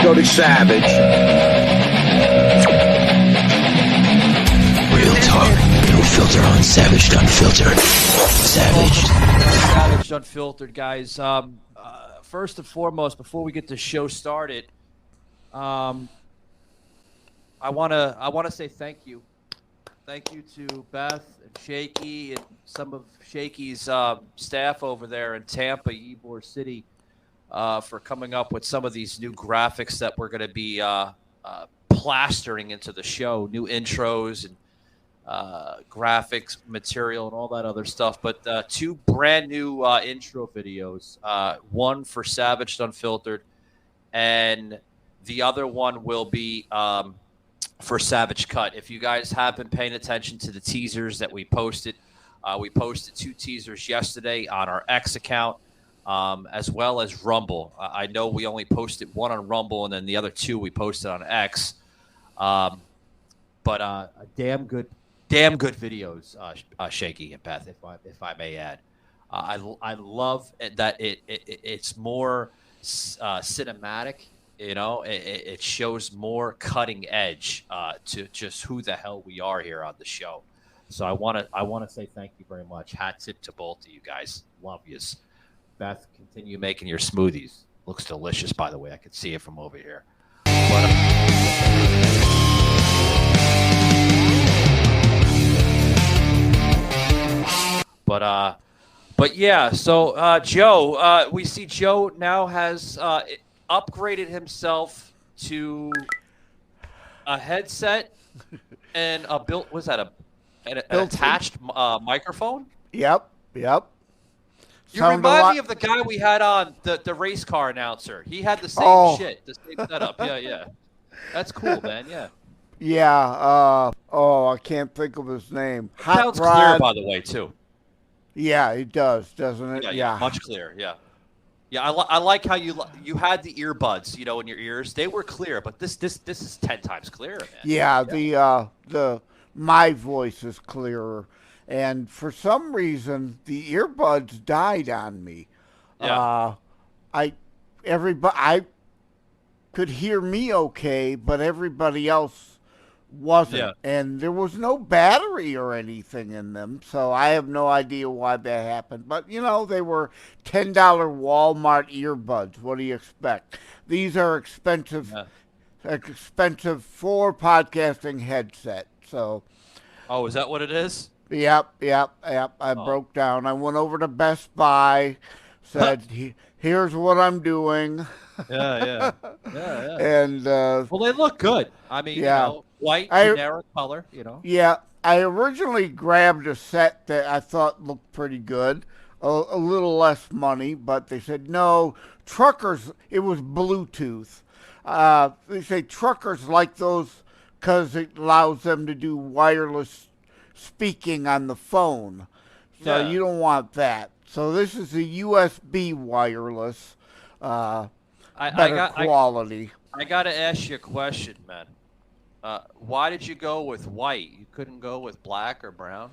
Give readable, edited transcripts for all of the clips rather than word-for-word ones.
Dirty Savage. Real talk, no filter on Savage Unfiltered. Savage Unfiltered, guys. First and foremost, before we get the show started, I wanna say thank you. Thank you to Beth and Shaky and some of Shaky's staff over there in Tampa, Ybor City, for coming up with some of these new graphics that we're going to be plastering into the show, new intros and graphics material and all that other stuff. But two brand new intro videos, one for Savage Unfiltered, and the other one will be for Savage Cut. If you guys have been paying attention to the teasers that we posted two teasers yesterday on our X account, as well as Rumble. I know we only posted one on Rumble, and then the other two we posted on X. But damn good videos, Shaky and Beth, if I may add. I love that it's more cinematic. You know, it shows more cutting edge to just who the hell we are here on the show. So I want to say thank you very much. Hat tip to both of you guys. Love yous. Beth, continue making your smoothies. Looks delicious, by the way. I can see it from over here. But yeah. So Joe, we see Joe now has upgraded himself to a headset and a built. Was that an attached microphone? Yep. You remind me of the guy we had on the race car announcer. He had the same shit, the same setup. Yeah. That's cool, man. Yeah. Yeah. I can't think of his name. Sounds clear, by the way, too. Yeah, it does, doesn't it? Yeah. Much clearer. Yeah. Yeah, I like how you had the earbuds, you know, in your ears. They were clear, but this is 10 times clearer, man. Yeah, the my voice is clearer, and for some reason the earbuds died on me. Yeah. I could hear me okay, but everybody else wasn't, and there was no battery or anything in them, so I have no idea why that happened. But you know, they were $10 Walmart earbuds. What do you expect? These are expensive for podcasting headset. So, is that what it is? Yep. I broke down. I went over to Best Buy, said, "Here's what I'm doing." Yeah. And well, they look good. I mean, you know, white, generic color, you know. Yeah, I originally grabbed a set that I thought looked pretty good, a little less money, but they said, no, truckers, it was Bluetooth. They say truckers like those because it allows them to do wireless speaking on the phone. So you don't want that. So this is a USB wireless, better quality. I got to ask you a question, man. Why did you go with white? You couldn't go with black or brown?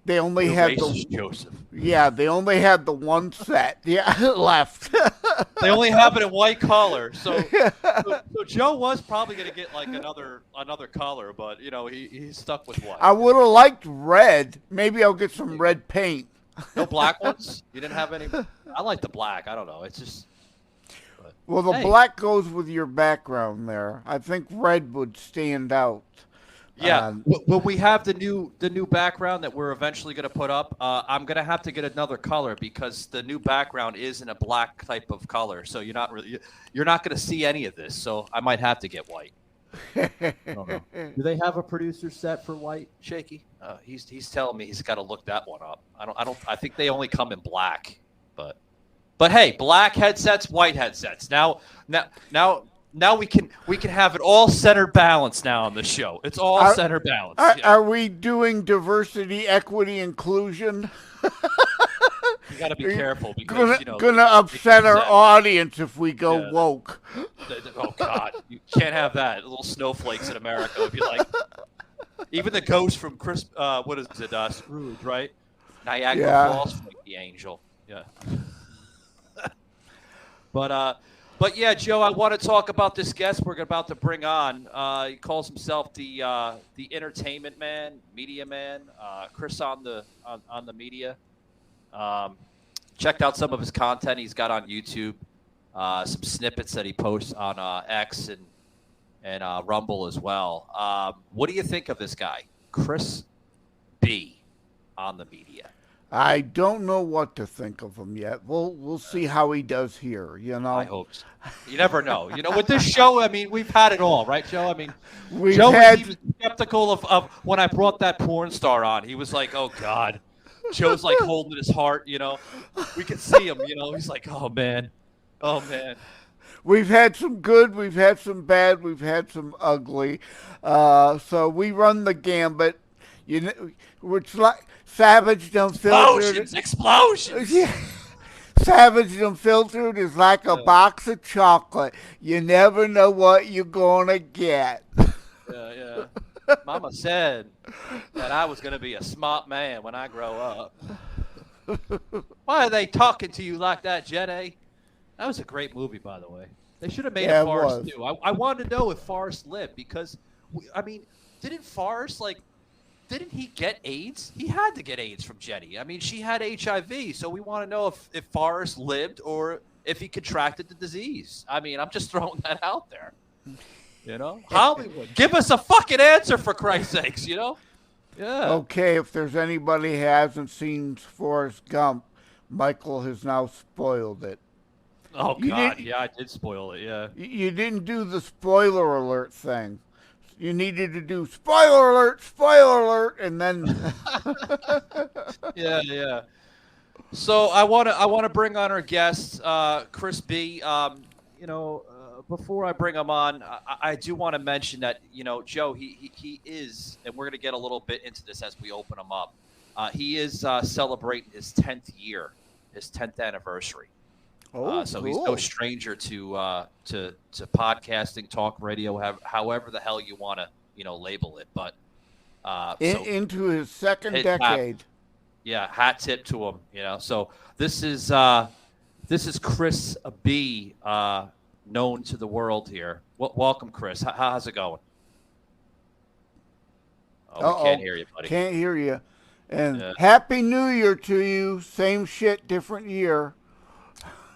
They only had Joseph. Yeah, they only had the one set. Yeah, left. They only have it in white color. So Joe was probably going to get like another color, but you know he's stuck with white. I would have liked red. Maybe I'll get some red paint. No black ones? You didn't have any? I like the black. I don't know. It's just. Well, the black goes with your background there. I think red would stand out. Yeah, when we have the new background that we're eventually going to put up, I'm going to have to get another color because the new background is in a black type of color. So you're not going to see any of this. So I might have to get white. I don't know. Do they have a producer set for white, Shaky? He's telling me he's got to look that one up. I think they only come in black, But hey, black headsets, white headsets. Now we can have it all center balance now on the show. It's all center balance. Are we doing diversity, equity, inclusion? You got to be careful because gonna upset our audience if we go woke. Oh God, you can't have that. Little snowflakes in America would be like. Even the ghost from what is it? Scrooge, right? Niagara Falls, like the angel. Yeah. But yeah, Joe, I want to talk about this guest we're about to bring on. He calls himself the entertainment man, media man. Chris on the media. Um, checked out some of his content he's got on YouTube. Some snippets that he posts on X and Rumble as well. What do you think of this guy, Chris B, on the media? I don't know what to think of him yet. We'll see how he does here. I hope so. You never know. With this show, I mean, we've had it all, right, Joe? I mean, We've Joe had- was even skeptical of when I brought that porn star on. He was like, "Oh God." Joe's like holding his heart. We could see him. He's like, "Oh man, oh man." We've had some good, we've had some bad, we've had some ugly. So we run the gambit. It's like Savage Unfiltered. Explosions. Yeah. Savage Unfiltered is like a box of chocolate. You never know what you're going to get. Yeah. Mama said that I was going to be a smart man when I grow up. Why are they talking to you like that, Jenny? That was a great movie, by the way. They should have made a Forrest too. I wanted to know if Forrest lived because, didn't he get AIDS? He had to get AIDS from Jenny. I mean, she had HIV, so we want to know if Forrest lived or if he contracted the disease. I mean, I'm just throwing that out there. Hollywood, give us a fucking answer for Christ's sakes. Yeah. Okay, if there's anybody who hasn't seen Forrest Gump, Michael has now spoiled it. Oh, God, yeah, I did spoil it, yeah. You didn't do the spoiler alert thing. You needed to do spoiler alert, and then... Yeah. So I want to bring on our guest, Chris B. Before I bring him on, I do want to mention that, Joe, he is, and we're going to get a little bit into this as we open him up. He is celebrating his 10th year, his 10th anniversary. So he's no stranger to podcasting, talk radio, however the hell you want to, label it. But into his second decade. Hat tip to him. So this is Chris B, known to the world here. Welcome, Chris. How's it going? Oh, we can't hear you, buddy. Can't hear you. And Happy New Year to you. Same shit, different year.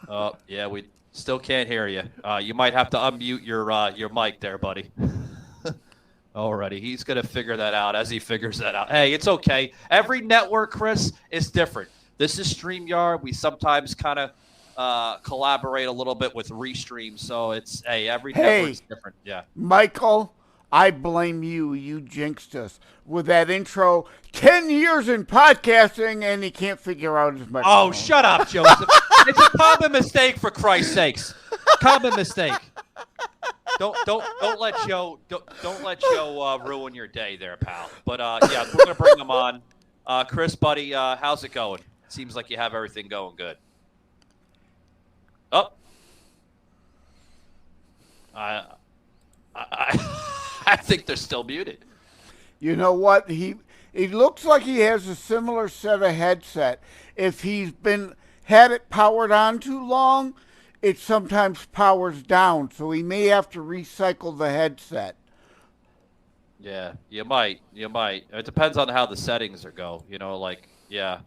Oh, yeah, we still can't hear you. You might have to unmute your mic there, buddy. Alrighty, he's going to figure that out as he figures that out. Hey, it's okay. Every network, Chris, is different. This is StreamYard. We sometimes kind of collaborate a little bit with Restream, so it's, every network's different. Yeah. Michael, I blame you. You jinxed us with that intro. 10 years in podcasting, and he can't figure out his microphone. Oh, shut up, Joseph. It's a common mistake, for Christ's sakes. Common mistake. Don't let Joe ruin your day there, pal. But yeah, we're gonna bring him on. Chris, buddy, how's it going? Seems like you have everything going good. Oh, I think they're still muted. You know what? He looks like he has a similar set of headset. If he's had it powered on too long, it sometimes powers down, so he may have to recycle the headset. Yeah, you might. It depends on how the settings go. Yeah.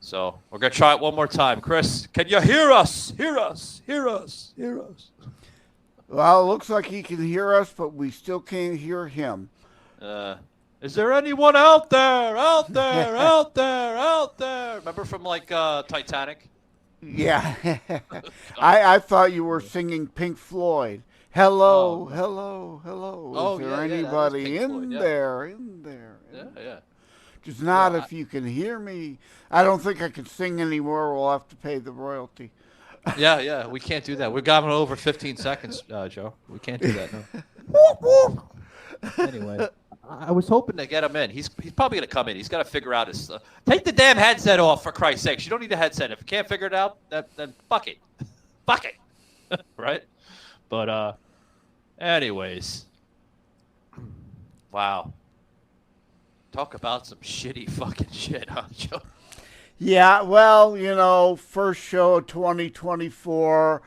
So we're gonna try it one more time. Chris, can you hear us? Hear us. Well, it looks like he can hear us, but we still can't hear him. Is there anyone out there? Out there? Remember from Titanic? Yeah. I thought you were singing Pink Floyd. Hello. Oh, Is there anybody in there? Yeah. Just not if you can hear me. I don't think I can sing anymore. We'll have to pay the royalty. Yeah. We can't do that. We've gone over 15 seconds, Joe. We can't do that, no. Anyway, I was hoping to get him in. He's probably going to come in. He's got to figure out his... take the damn headset off, for Christ's sakes. You don't need a headset. If you can't figure it out, then fuck it. Fuck it. Right? But, anyways. Wow. Talk about some shitty fucking shit, huh, Joe? Yeah, well, first show of 2024.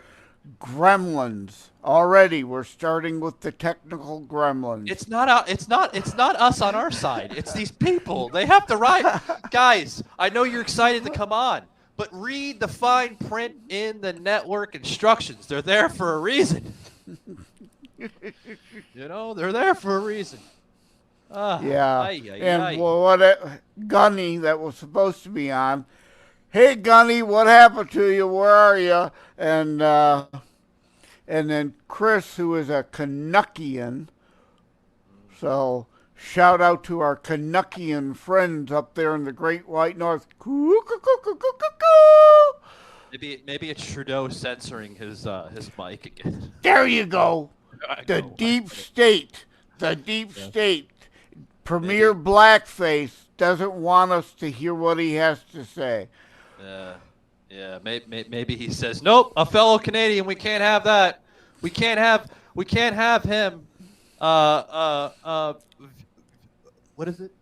Gremlins. Already, we're starting with the technical gremlins. It's not us on our side. It's these people. They have to ride. Guys, I know you're excited to come on, but read the fine print in the network instructions. They're there for a reason. They're there for a reason. Yeah. And Gunny that was supposed to be on. Hey Gunny, what happened to you? Where are you? And then Chris, who is a Canuckian. So shout out to our Canuckian friends up there in the Great White North. Maybe it's Trudeau censoring his mic again. There you go. The deep state. Premier Blackface doesn't want us to hear what he has to say. Yeah. Maybe he says, nope, a fellow Canadian, we can't have that. We can't have him. What is it?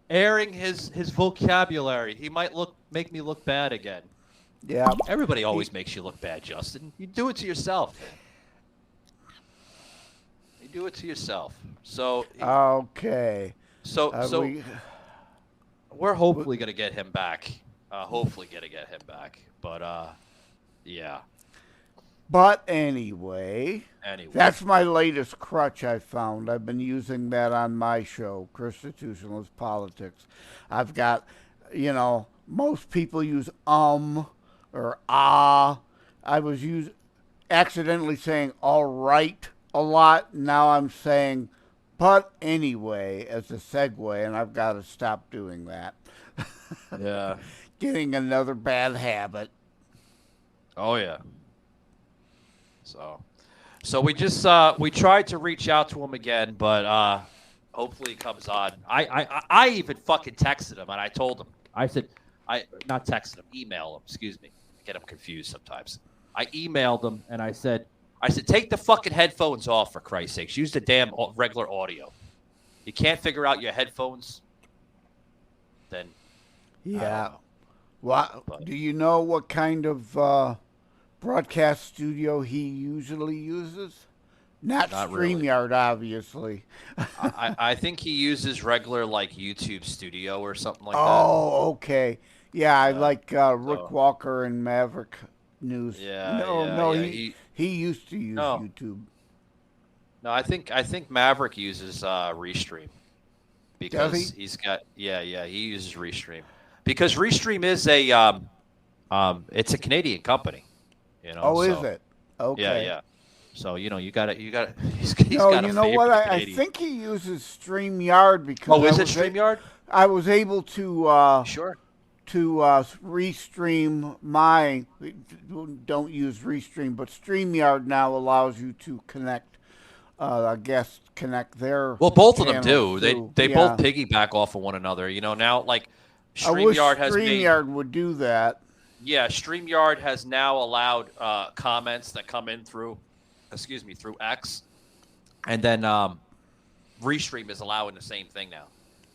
Airing his vocabulary. He might make me look bad again. Yeah. Everybody always makes you look bad, Justin. You do it to yourself. You do it to yourself. So. Okay. So we're hopefully going to get him back. But yeah. But anyway, that's my latest crutch I found. I've been using that on my show, Constitutionalist Politics. I've got, most people use or ah. I was accidentally saying all right a lot. Now I'm saying but anyway as a segue, and I've got to stop doing that. Yeah. Getting another bad habit. Oh yeah. So we just we tried to reach out to him again, but hopefully he comes on. I even fucking texted him and I told him. I said not texted him, email him. Excuse me, I get him confused sometimes. I emailed him and I said take the fucking headphones off for Christ's sakes. Use the damn regular audio. You can't figure out your headphones. Then yeah. Do you know what kind of broadcast studio he usually uses? Not StreamYard, really. Obviously. I think he uses regular YouTube studio or something like that. Oh, okay. Yeah, I like Rick Walker and Maverick News. Yeah. He used to use YouTube. No, I think Maverick uses Restream because he's got he uses Restream because Restream is it's a Canadian company. Is it? Okay. Yeah. So you got it. He's no, got you know what? I think he uses StreamYard because. Oh, is it StreamYard? I was able to restream my. Don't use Restream, but StreamYard now allows you to connect. I guess connect their. Well, both of them do. They both piggyback off of one another. Now StreamYard would do that. Yeah, StreamYard has now allowed comments that come in through X, and then Restream is allowing the same thing now.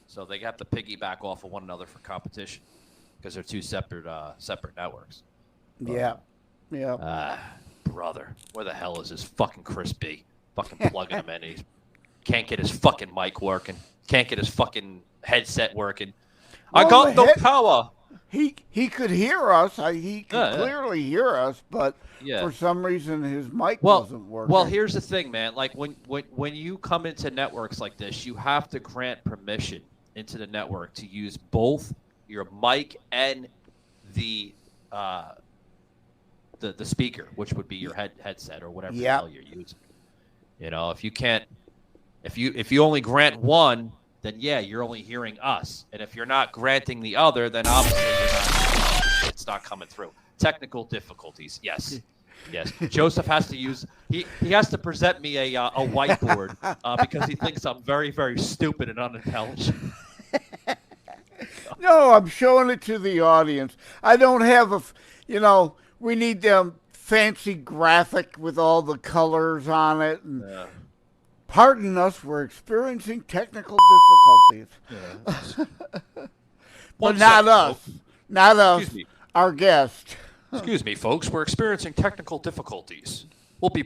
So they have to piggyback off of one another for competition because they're two separate networks. Yeah. Brother, where the hell is this fucking Chris B? Fucking plugging him in. He can't get his fucking mic working. Can't get his fucking headset working. Well, I got no power. He could hear us. He could clearly hear us, but for some reason his mic wasn't working. Well, here's the thing, man. Like when you come into networks like this, you have to grant permission into the network to use both your mic and the speaker, which would be your headset or whatever the hell you're using. If you can't, if you only grant one, then you're only hearing us. And if you're not granting the other, then obviously it's not coming through. Technical difficulties, yes. Joseph has to he has to present me a whiteboard because he thinks I'm very, very stupid and unintelligent. No, I'm showing it to the audience. I don't have we need them fancy graphic with all the colors on it. And pardon us, we're experiencing technical difficulties. But not us. Folks. Not us, our guest. Excuse me, folks. We're experiencing technical difficulties. We'll be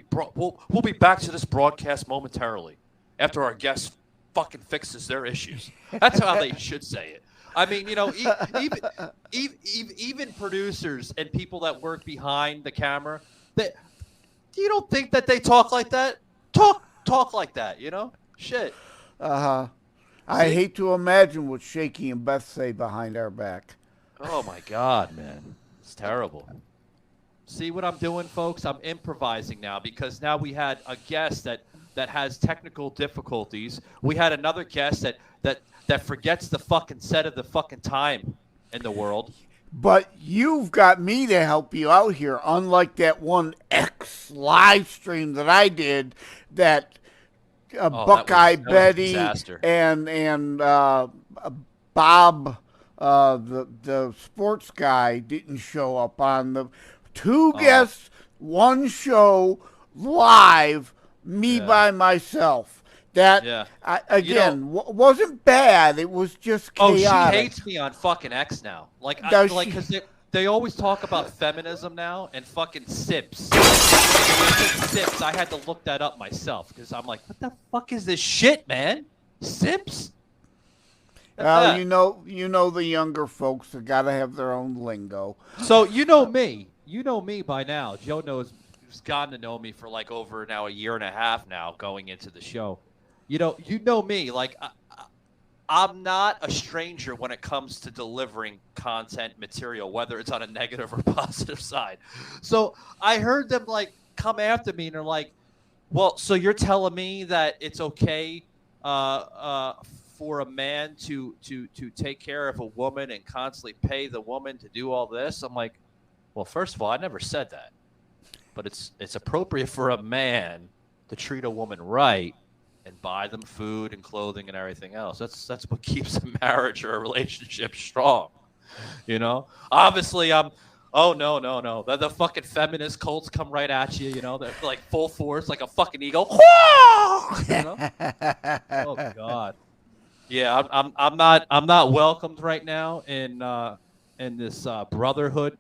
back to this broadcast momentarily after our guest fucking fixes their issues. That's how they should say it. I mean, even producers and people that work behind the camera, you don't think that they talk like that? Talk like that, Shit. Uh-huh. I hate to imagine what Shaky and Beth say behind our back. Oh my God, man. It's terrible. See what I'm doing, folks? I'm improvising now because now we had a guest that has technical difficulties. We had another guest that forgets the fucking set of the fucking time in the world. But you've got me to help you out here, unlike that one X live stream that I did that Buckeye Betty and Bob, the sports guy, didn't show up on. The two guests, one show, live, me by myself. That, wasn't bad. It was just chaotic. Oh, she hates me on fucking X now. Because they always talk about feminism now and fucking simps. Simps. I had to look that up myself because I'm like, what the fuck is this shit, man? Simps? You know the younger folks have got to have their own lingo. So you know me by now. Joe has gotten to know me for like over now a year and a half now going into the show. You know me, like I'm not a stranger when it comes to delivering content material, whether it's on a negative or positive side. So I heard them like come after me and they're like, well, so you're telling me that it's okay for a man to take care of a woman and constantly pay the woman to do all this? I'm like, well, first of all, I never said that. But it's appropriate for a man to treat a woman right and buy them food and clothing and everything else. That's what keeps a marriage or a relationship strong. Obviously no. The fucking feminist cults come right at you, they're like full force, like a fucking eagle. Oh God. Yeah, I'm not welcomed right now in this brotherhood.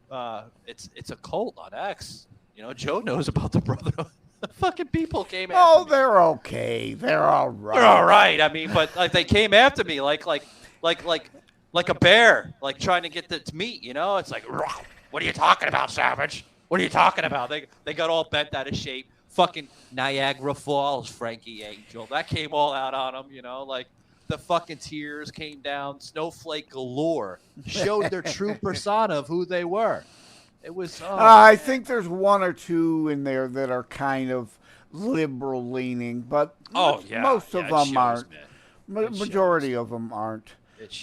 It's a cult on X. Joe knows about the brotherhood. The fucking people came after me. Oh, they're okay. They're all right. They're all right. I mean, but like they came after me like a bear, like trying to get to meat. It's like, what are you talking about, Savage? What are you talking about? They got all bent out of shape. Fucking Niagara Falls, Frankie Angel. That came all out on them. Like the fucking tears came down. Snowflake galore. Showed their true persona of who they were. It was. I think there's one or two in there that are kind of liberal leaning, but most of them aren't. Majority of them aren't.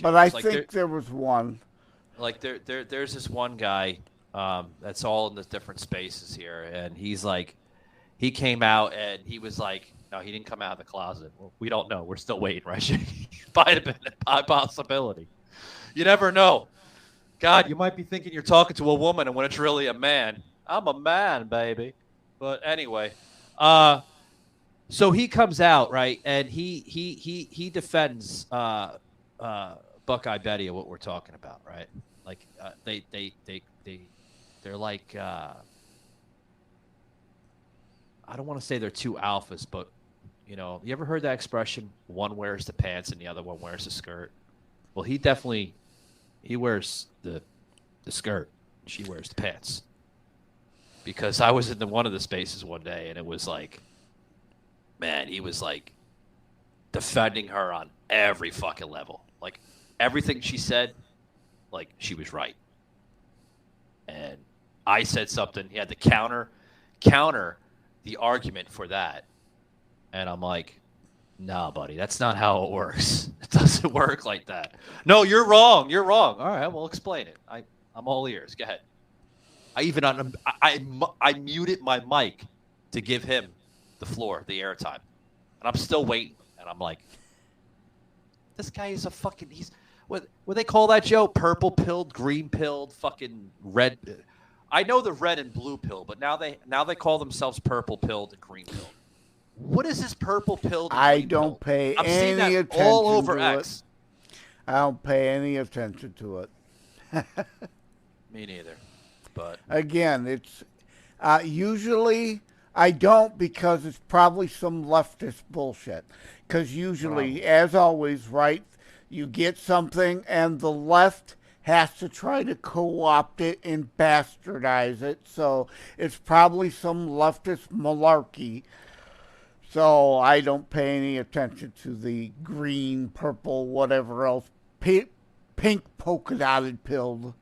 But I think there was one. Like there's this one guy that's all in the different spaces here, and he's like, he came out and he was like, no, he didn't come out of the closet. Well, we don't know. We're still waiting, right? Might have been a possibility. You never know. God, you might be thinking you're talking to a woman and when it's really a man. I'm a man, baby. But anyway, so he comes out, right, and he defends Buckeye Betty of what we're talking about, right? Like they're like I don't want to say they're two alphas, but you ever heard that expression? One wears the pants and the other one wears the skirt. Well, he wears the skirt. She wears the pants. Because I was in one of the spaces one day, and it was like, man, he was like defending her on every fucking level. Like everything she said, like she was right. And I said something. He had to counter the argument for that. And I'm like, nah, buddy, that's not how it works. It doesn't work like that. No, you're wrong. You're wrong. All right, well, explain it. I'm all ears. Go ahead. I muted my mic to give him the floor, the airtime. And I'm still waiting. And I'm like, this guy is a fucking, what they call that, Joe? Purple pilled, green pilled, fucking red. I know the red and blue pill, but now they call themselves purple pilled and green pilled. What is this purple pill? I don't pay any attention all over to X. It. I don't pay any attention to it. Me neither. But again, it's usually I don't, because it's probably some leftist bullshit. Because usually, Probably. as always, right, you get something and the left has to try to co-opt it and bastardize it. So it's probably some leftist malarkey. So I don't pay any attention to the green, purple, whatever else, pink polka dotted pill,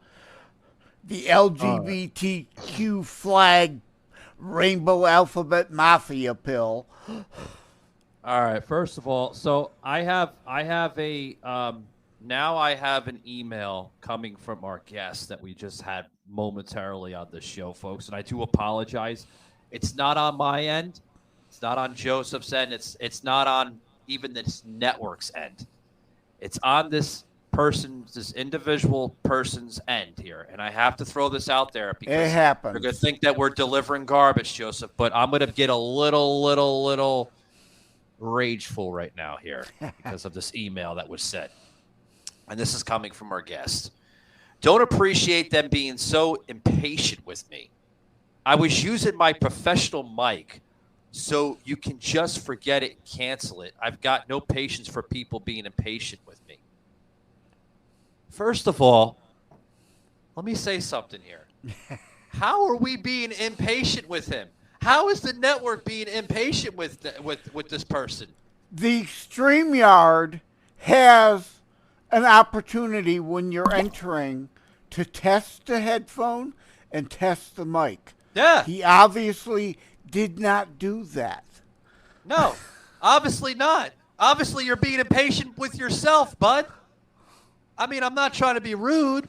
the All right. LGBTQ flag rainbow alphabet mafia pill. All right. First of all, so I have a now I have an email coming from our guest that we just had momentarily on the show, folks, and I do apologize. It's not on my end. It's not on Joseph's end. It's not on even this network's end. It's on this individual person's end here, and I have to throw this out there It because they're going to happens. think that we're delivering garbage, Joseph. But I'm going to get a little rageful right now here because of this email that was sent. And this is coming from our guest. Don't appreciate them being so impatient with me. I was using my professional mic, so you can just forget it and cancel it. I've got no patience for people being impatient with me. First of all, let me say something here. How are we being impatient with him? How is the network being impatient with this person? The StreamYard has an opportunity when you're entering to test the headphone and test the mic. Yeah. He obviously did not do that. No, obviously not. Obviously, you're being impatient with yourself, bud. I mean, I'm not trying to be rude,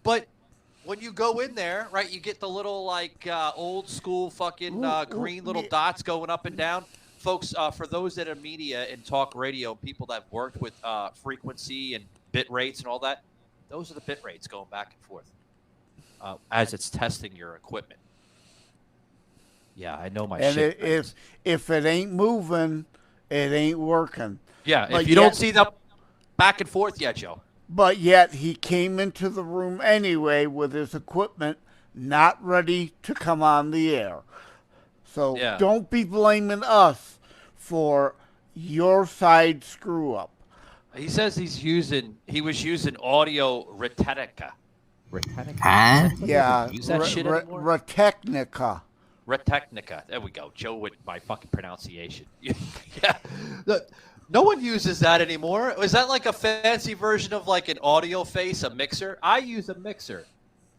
but when you go in there, right, you get the little like old school fucking green little dots going up and down. Folks, for those that are media and talk radio, people that have worked with frequency and bit rates and all that, those are the bit rates going back and forth as it's testing your equipment. Yeah, I know my And shit. if it ain't moving, it ain't working. Yeah, But if you don't see the back and forth yet, Joe. But yet he came into the room anyway with his equipment not ready to come on the air. So Yeah. don't be blaming us for your side screw up. He says he was using Audio Retenica. Retenica? Huh? Yeah, Use that shit anymore? Retechnica. Retechnica. There we go. Joe with my fucking pronunciation. Yeah. Look, no one uses that anymore. Is that like a fancy version of like an audio face, a mixer? I use a mixer.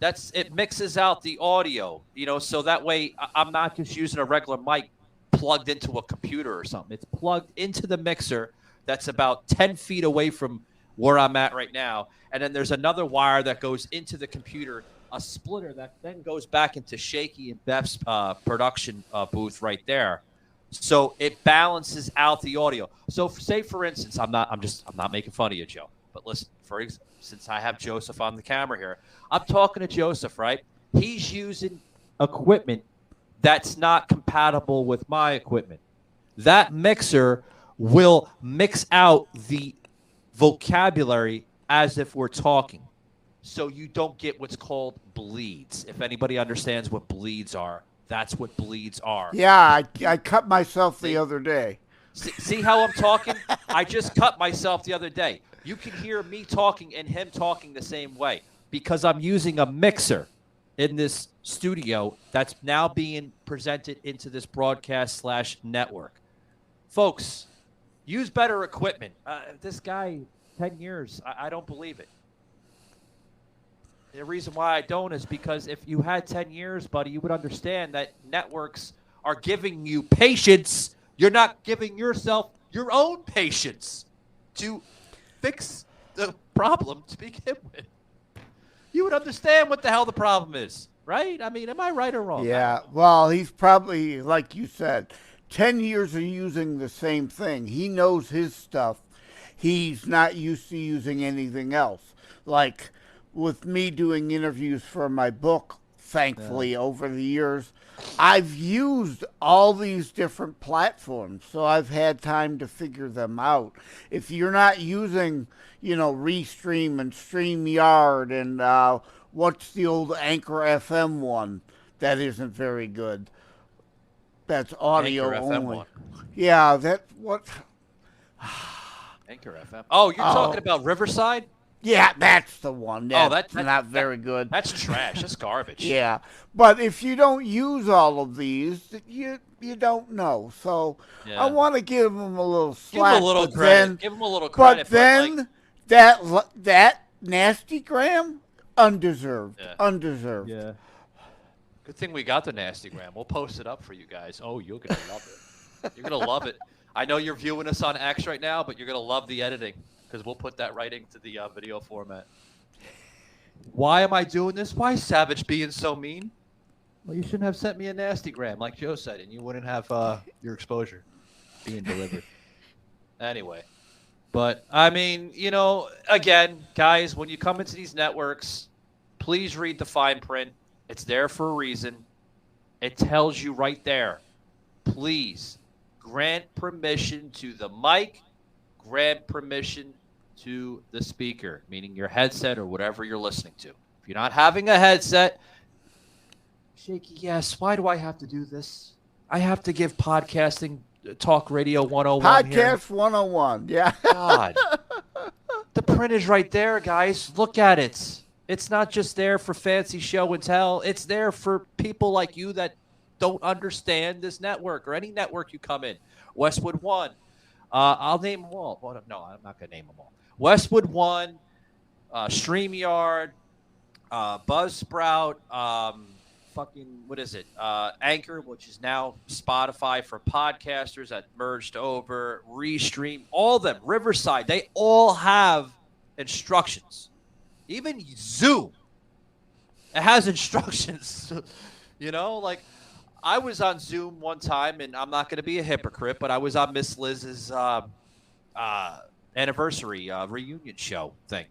It mixes out the audio, so that way I'm not just using a regular mic plugged into a computer or something. It's plugged into the mixer that's about 10 feet away from where I'm at right now. And then there's another wire that goes into the computer, a splitter that then goes back into Shaky and Beth's production booth right there. So it balances out the audio. So say, for instance, I'm not making fun of you, Joe, but listen, since I have Joseph on the camera here, I'm talking to Joseph, right? He's using equipment that's not compatible with my equipment. That mixer will mix out the vocabulary as if we're talking. So you don't get what's called bleeds. If anybody understands what bleeds are, that's what bleeds are. Yeah, I cut myself the other day. See how I'm talking? I just cut myself the other day. You can hear me talking and him talking the same way because I'm using a mixer in this studio that's now being presented into this broadcast / network. Folks, use better equipment. This guy, 10 years, I don't believe it. The reason why I don't is because if you had 10 years, buddy, you would understand that networks are giving you patience. You're not giving yourself your own patience to fix the problem to begin with. You would understand what the hell the problem is, right? I mean, am I right or wrong? Yeah, well, he's probably, like you said, 10 years of using the same thing. He knows his stuff. He's not used to using anything else. Like with me doing interviews for my book, thankfully, over the years, I've used all these different platforms, so I've had time to figure them out. If you're not using, Restream and StreamYard and what's the old Anchor FM one that isn't very good? that's audio Anchor FM only. one. Yeah, that's what. Anchor FM. Oh, you're talking about Riverside? Yeah, that's the one. That's that- not very good. That's trash. That's garbage. Yeah, but if you don't use all of these, you don't know. So Yeah. I want to give them a little Give slack. him a little but credit. Then, Give him a little but credit. then like, that nasty gram, undeserved. Yeah. Undeserved. yeah. Good thing we got the nasty gram. We'll post it up for you guys. Oh, you're gonna love it. You're gonna love it. I know you're viewing us on X right now, but you're gonna love the editing because we'll put that right into the video format. Why am I doing this? Why is Savage being so mean? Well, you shouldn't have sent me a nasty gram, like Joe said, and you wouldn't have your exposure being delivered. Anyway, but I mean, again, guys, when you come into these networks, please read the fine print. It's there for a reason. It tells you right there. Please grant permission to the mic, grant permission to the speaker, meaning your headset or whatever you're listening to. If you're not having a headset, Shaky, yes, why do I have to do this? I have to give podcasting talk radio 101 here. Podcast 101. Yeah. God. The print is right there, guys. Look at it. It's not just there for fancy show and tell. It's there for people like you that don't understand this network or any network you come in. Westwood One. I'll name them all. Well, no, I'm not going to name them all. Westwood One, StreamYard, Buzzsprout, what is it? Anchor, which is now Spotify for podcasters that merged over, Restream, all of them, Riverside, they all have instructions. Even Zoom, it has instructions. Like I was on Zoom one time, and I'm not going to be a hypocrite, but I was on Miss Liz's anniversary reunion show thing.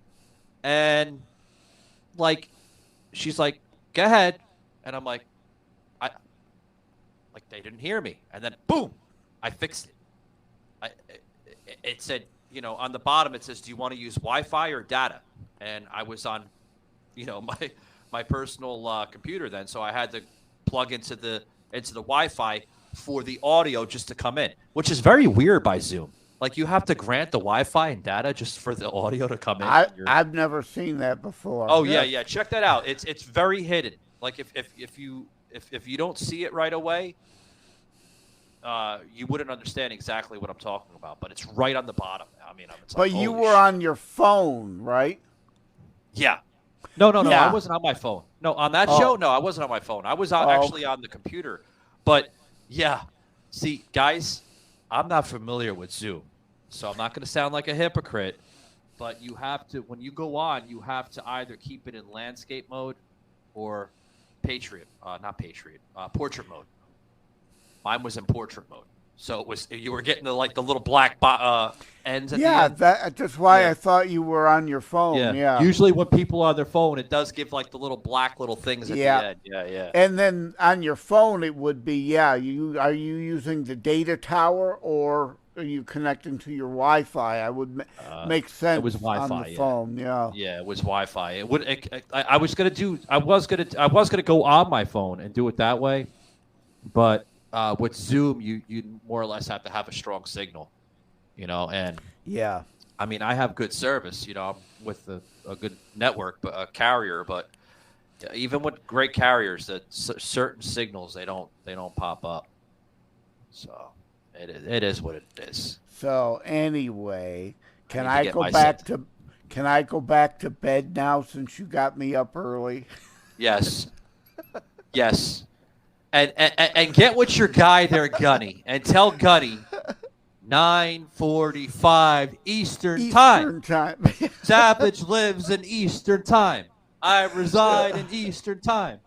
And, she's like, go ahead. And I'm like, they didn't hear me. And then, boom, I fixed it. It said, on the bottom, it says, do you want to use Wi-Fi or data? And I was on, my personal computer then, so I had to plug into the Wi-Fi for the audio just to come in, which is very weird by Zoom. Like you have to grant the Wi-Fi and data just for the audio to come in. I've never seen that before. Oh yeah. Check that out. It's very hidden. Like if you don't see it right away, you wouldn't understand exactly what I'm talking about. But it's right on the bottom. I mean, it's but like, you were on your phone, right? Yeah. No. Yeah. I wasn't on my phone. No, on that show, no, I wasn't on my phone. I was actually on the computer. But yeah, see, guys, I'm not familiar with Zoom, so I'm not going to sound like a hypocrite. But you have to, when you go on, you have to either keep it in landscape mode or portrait mode. Mine was in portrait mode. So you were getting the little black ends at the end. That's why I thought you were on your phone. Yeah. Usually when people are on their phone, it does give the little black little things at the end. Yeah. And then on your phone, it would be, are you using the data tower or are you connecting to your Wi-Fi? I would make sense. It was Wi-Fi on the phone. Yeah. Yeah, it was Wi-Fi. I was gonna go on my phone and do it that way, but with Zoom, you more or less have to have a strong signal, and yeah. I mean, I have good service, I'm with a good network, but a carrier, but even with great carriers, that certain signals they don't pop up. So it is what it is. So anyway, can I go back to bed now since you got me up early? Yes. Yes. And get with your guy there, Gunny, and tell Gunny 9:45 Eastern time. Savage lives in Eastern time. I reside in Eastern time.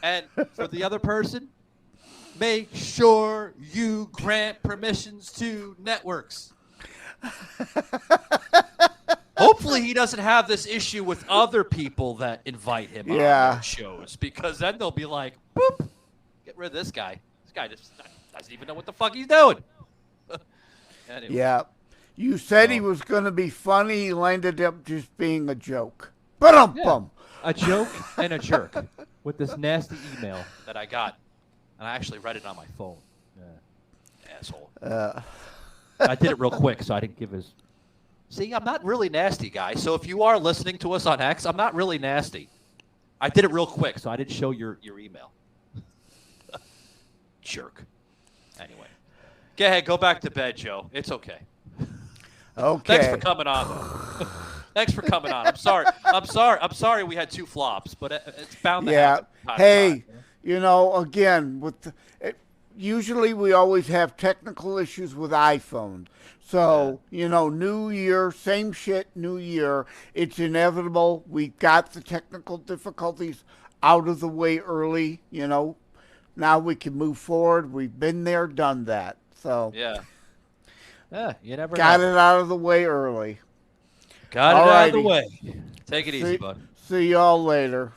And for the other person, make sure you grant permissions to networks. Hopefully he doesn't have this issue with other people that invite him on their shows, because then they'll be like, boop. Get rid of this guy. This guy just doesn't even know what the fuck he's doing. Anyway. Yeah. You said he was going to be funny. He ended up just being a joke. Ba-dum-bum. A joke and a jerk with this nasty email that I got. And I actually read it on my phone. asshole. Uh, I did it real quick, so I didn't give his. See, I'm not really nasty, guys. So if you are listening to us on X, I'm not really nasty. I did it real quick, So I didn't show your email. jerk. Anyway, go ahead, go back to bed, Joe. It's okay. okay. Thanks for coming on, though. Thanks for coming on. I'm sorry we had 2 flops, but it's bound to happen. Time to Hey, time. you know, again, usually we always have technical issues with iPhones. So, you know, new year, same shit, new year. It's inevitable. We got the technical difficulties out of the way early, you know. Now we can move forward. We've been there, done that. So, Yeah. You never got know. it out of the way early. Got it out of the Alrighty. way. Take it easy, bud. See y'all later.